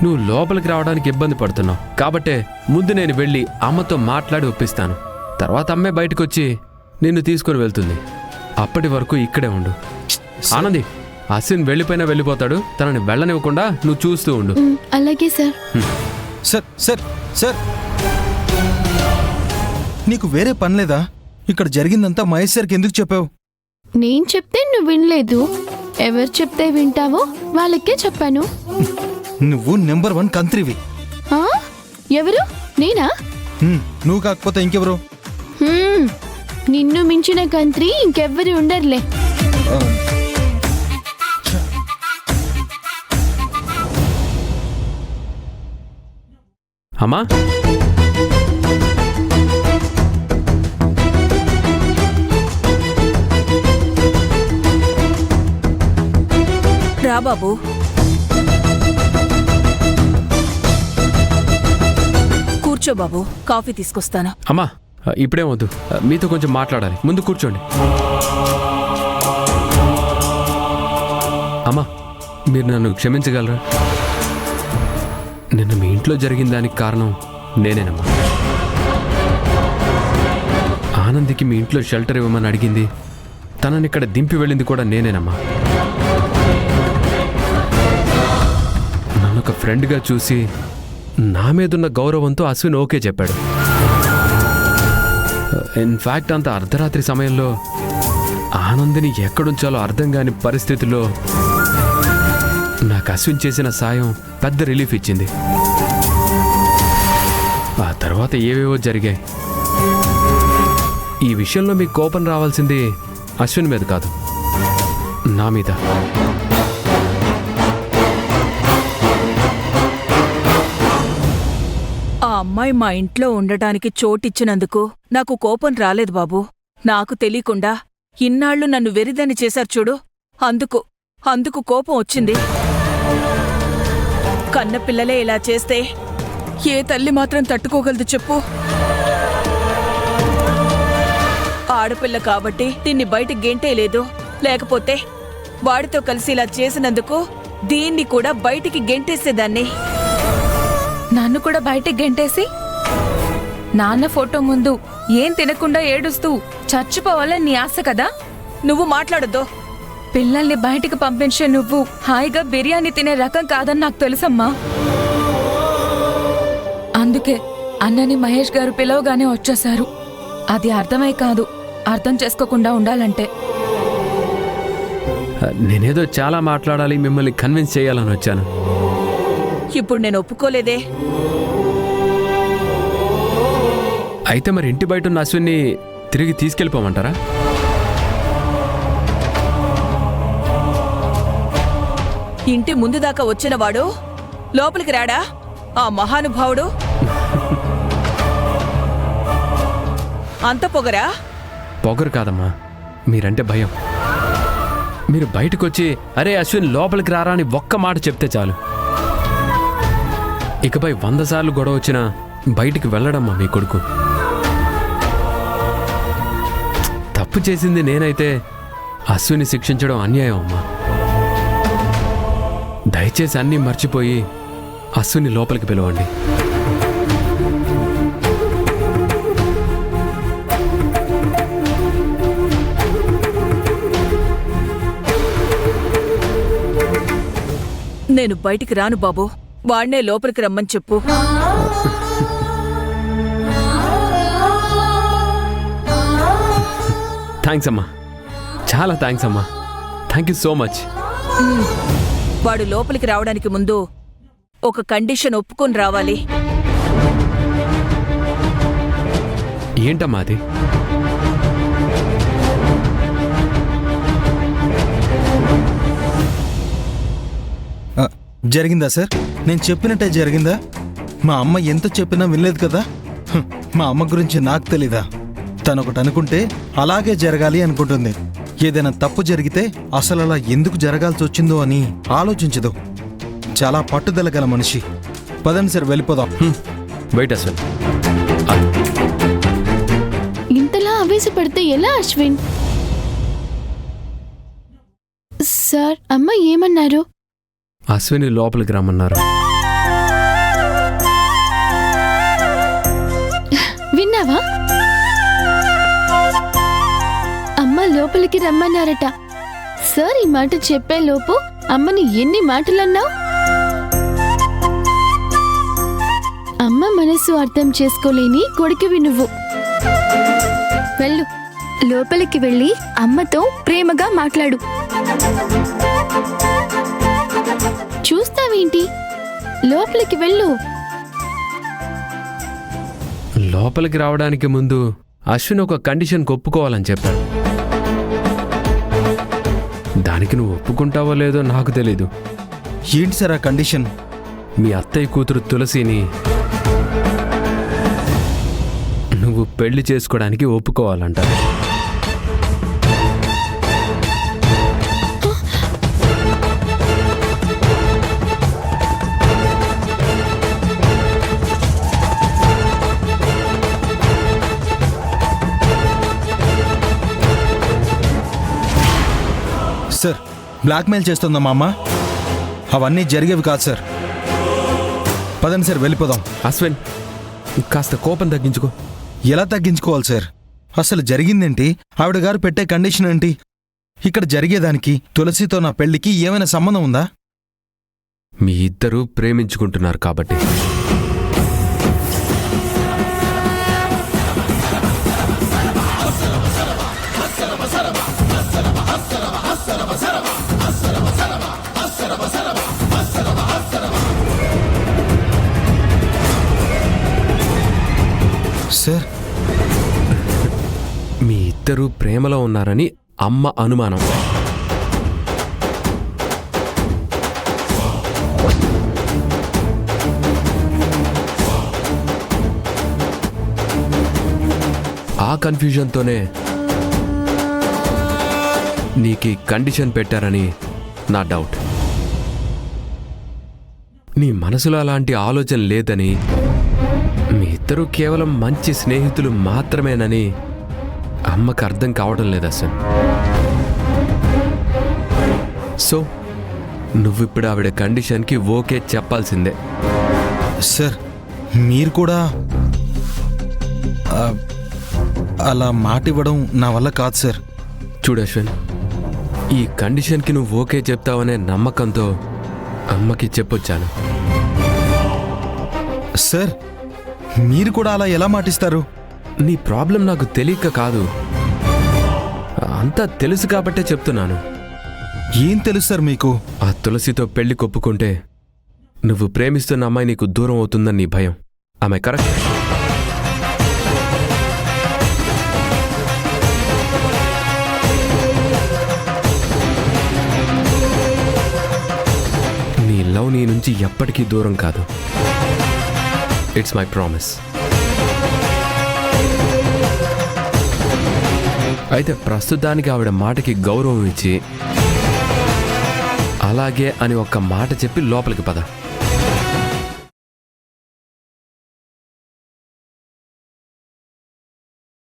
నువ్వు లోపలికి రావడానికి ఇబ్బంది పడుతున్నావు కాబట్టే ముందు నేను వెళ్ళి అమ్మతో మాట్లాడి ఒప్పిస్తాను. తర్వాత అమ్మే బయటకొచ్చి నిన్ను తీసుకుని వెళ్తుంది. అప్పటి వరకు ఇక్కడే ఉండు. ఆనంది, అశ్విన్ వెళ్ళిపోయినా వెళ్ళిపోతాడు. తనని వెళ్ళనివ్వకుండా నువ్వు చూస్తూ ఉండు. అలాగే సార్. సార్ సార్ సార్ నీకు వేరే పని లేదా? ఇక్కడ జరిగిందంతా మహేష్ సార్కి ఎందుకు చెప్పావు? నేను చెప్తే నువ్వు వినలేదు. ఎవరు చెప్తే వింటావో వాళ్ళకే చెప్పాను. నువ్వు నెంబర్ 1 కంత్రివి. ఎవరు? నేనా? నువ్వు కాకపోతే ఇంకెవరు? నిన్ను మించిన కంత్రి ఇంకెవ్వరు ఉండర్లే. అమ్మా, రా బాబు. కూర్చో బాబు, కాఫీ తీసుకొస్తాను. అమ్మా ఇప్పుడే వద్దు, మీతో కొంచెం మాట్లాడాలి. ముందు కూర్చోండి. అమ్మా, మీరు నన్ను క్షమించగలరా? నిన్న మీ ఇంట్లో జరిగిన దానికి కారణం నేనేనమ్మా. ఆనందికి మీ ఇంట్లో షెల్టర్ ఇవ్వమని అడిగింది, తనని ఇక్కడ దింపి వెళ్ళింది కూడా నేనేనమ్మా. నన్ను ఒక ఫ్రెండ్గా చూసి నా మీదున్న గౌరవంతో అశ్విన్ ఓకే చెప్పాడు. ఇన్ఫ్యాక్ట్ అంత అర్ధరాత్రి సమయంలో ఆనందిని ఎక్కడుంచాలో అర్థం కాని పరిస్థితుల్లో నాకు అశ్విన్ చేసిన సాయం పెద్ద రిలీఫ్ ఇచ్చింది. ఆ తర్వాత ఏవేవో జరిగాయి. ఈ విషయంలో మీకు కోపం రావాల్సింది అశ్విన్ మీద కాదు, నా మీద. ఆ అమ్మాయి మా ఇంట్లో ఉండటానికి చోటిచ్చినందుకు నాకు కోపం రాలేదు బాబు. నాకు తెలియకుండా ఇన్నాళ్లు నన్ను వెరిదని చేశారు చూడు, అందుకు కోపం వచ్చింది. కన్నపిల్లలే ఇలా చేస్తే ఏ తల్లి మాత్రం తట్టుకోగలదు చెప్పు? ఆడపిల్ల కాబట్టి దీన్ని బయటికి గెంటేయలేదు. లేకపోతే వాడితో కలిసి ఇలా చేసినందుకు దీన్ని కూడా బయటికి గెంటేసేదాన్ని. నన్ను కూడా బయటికి గెంటేసి నాన్న ఫోటో ముందు ఏం తినకుండా ఏడుస్తూ చచ్చిపోవాలని నీ ఆశ కదా? నువ్వు మాట్లాడొద్దు. పిల్లల్ని బయటికి పంపించే నువ్వు హాయిగా బిర్యానీ తినే రకం కాదని నాకు తెలుసమ్మా. అందుకే అన్నని మహేష్ గారు పిలవగానే వచ్చేశారు. అది అర్థమై కాదు, అర్థం చేసుకోకుండా ఉండాలంటే. నేనేదో చాలా మాట్లాడాలి, మిమ్మల్ని కన్విన్స్ చేయాలని వచ్చాను. ఇప్పుడు నేను ఒప్పుకోలేదే. అయితే మరి ఇంటి బయట ఉన్న అశ్విన్ని తిరిగి తీసుకెళ్ళిపోమంటారా? ఇంటి ముందు దాకా వచ్చినవాడు లోపలికి రాడా ఆ మహానుభావుడు? అంత పొగరా? పొగరు కాదమ్మా, మీరంటే భయం. మీరు బయటకొచ్చి అరే అశ్విన్ లోపలికి రారా అని ఒక్క మాట చెప్తే చాలు. ఇకపై 100 సార్లు గొడవ వచ్చినా బయటికి వెళ్ళడమ్మా మీ కొడుకు. తప్పు చేసింది నేనైతే అశ్విని శిక్షించడం అన్యాయం అమ్మా. దయచేసి అన్నీ మర్చిపోయి అశ్విని లోపలికి పిలవండి. నేను బయటికి రాను బాబు, వాణ్ణే లోపలికి రమ్మని చెప్పు. థ్యాంక్స్ అమ్మా, చాలా థ్యాంక్స్ అమ్మా. Thank you so much. వాడు లోపలికి రావడానికి ముందు ఒక కండిషన్ ఒప్పుకొని రావాలి. ఏంటమ్మా అది? జరిగిందా సార్? నేను చెప్పినట్టే జరిగిందా? మా అమ్మ ఎంత చెప్పినా వినలేదు కదా. మా అమ్మ గురించి నాకు తెలీదా? తనొకటి అనుకుంటే అలాగే జరగాలి అనుకుంటుంది. ఏదైనా తప్పు జరిగితే అసలు అలా ఎందుకు జరగాల్సి వచ్చిందో అని ఆలోచించదు. చాలా పట్టుదల గల మనిషి. పదండి సార్, వెళ్ళిపోదాం. బయట అశ్విన్. ఇంతలా ఆవేశపడితే ఎలా అశ్విన్? సార్, అమ్మ ఏమన్నారు? అశ్విని లోపలికి రమ్మన్నారు. విన్నావా? అమ్మ లోపలికి రమ్మన్నారట. సార్ ఈ మాట చెప్పే లోపు అమ్మని ఎన్ని మాటలన్నావు? అమ్మ మనసు అర్థం చేసుకోలేని కొడుకువి నువ్వు. వెళ్ళు, లోపలికి వెళ్ళి అమ్మతో ప్రేమగా మాట్లాడు. చూస్తావేంటి? లోపలికి వెళ్ళు. లోపలికి రావడానికి ముందు అశ్విన్ ఒక కండిషన్ ఒప్పుకోవాలని చెప్పాడు. దానికి నువ్వు ఒప్పుకుంటావో లేదో నాకు తెలీదు. ఏంటి సార్ ఆ కండిషన్? మీ అత్తయ్య కూతురు తులసిని నువ్వు పెళ్లి చేసుకోవడానికి ఒప్పుకోవాలంట. సార్, బ్లాక్మెయిల్ చేస్తుందా మా అమ్మ? అవన్నీ జరిగేవి కాదు సార్. పదండి సార్, వెళ్ళిపోదాం. అశ్విన్, కాస్త కోపం తగ్గించుకో. ఎలా తగ్గించుకోవాలి సార్? అసలు జరిగిందేంటి? ఆవిడ గారు పెట్టే కండిషన్ ఏంటి? ఇక్కడ జరిగేదానికి తులసితో నా పెళ్లికి ఏమైనా సంబంధం ఉందా? మీ ఇద్దరూ ప్రేమించుకుంటున్నారు కాబట్టి. సార్, మీ ఇద్దరూ ప్రేమలో ఉన్నారని అమ్మ అనుమానం. ఆ కన్ఫ్యూజన్తోనే నీకు కండిషన్ పెట్టారని నా డౌట్. నీ మనసులో అలాంటి ఆలోచన లేదని, మీ ఇద్దరూ కేవలం మంచి స్నేహితులు మాత్రమేనని అమ్మకు అర్థం కావడం లేదు అసలు. సో నువ్విప్పుడు ఆవిడ కండిషన్కి ఓకే చెప్పాల్సిందే. సార్, మీరు కూడా అలా మాట ఇవ్వడం నా వల్ల కాదు సార్. చూడు అశ్విన్, ఈ కండిషన్కి నువ్వు ఓకే చెప్తావనే నమ్మకంతో అమ్మకి చెప్పొచ్చాను. సార్, మీరు కూడా అలా ఎలా మాటిస్తారు? నీ ప్రాబ్లం నాకు తెలియక కాదు, అంతా తెలుసు కాబట్టే చెప్తున్నాను. ఏం తెలుసు సార్ మీకు? ఆ తులసితో పెళ్లి కొప్పుకుంటే నువ్వు ప్రేమిస్తున్న అమ్మాయి నీకు దూరం అవుతుందని నీ భయం. ఆమె కరెక్ట్? నీ లవ్ నీ నుంచి ఎప్పటికీ దూరం కాదు. It's my promise. అయితే ప్రస్తుతానికి ఆవిడ మాటకి గౌరవం ఇచ్చి అలాగే అని ఒక్క మాట చెప్పి లోపలికి పద.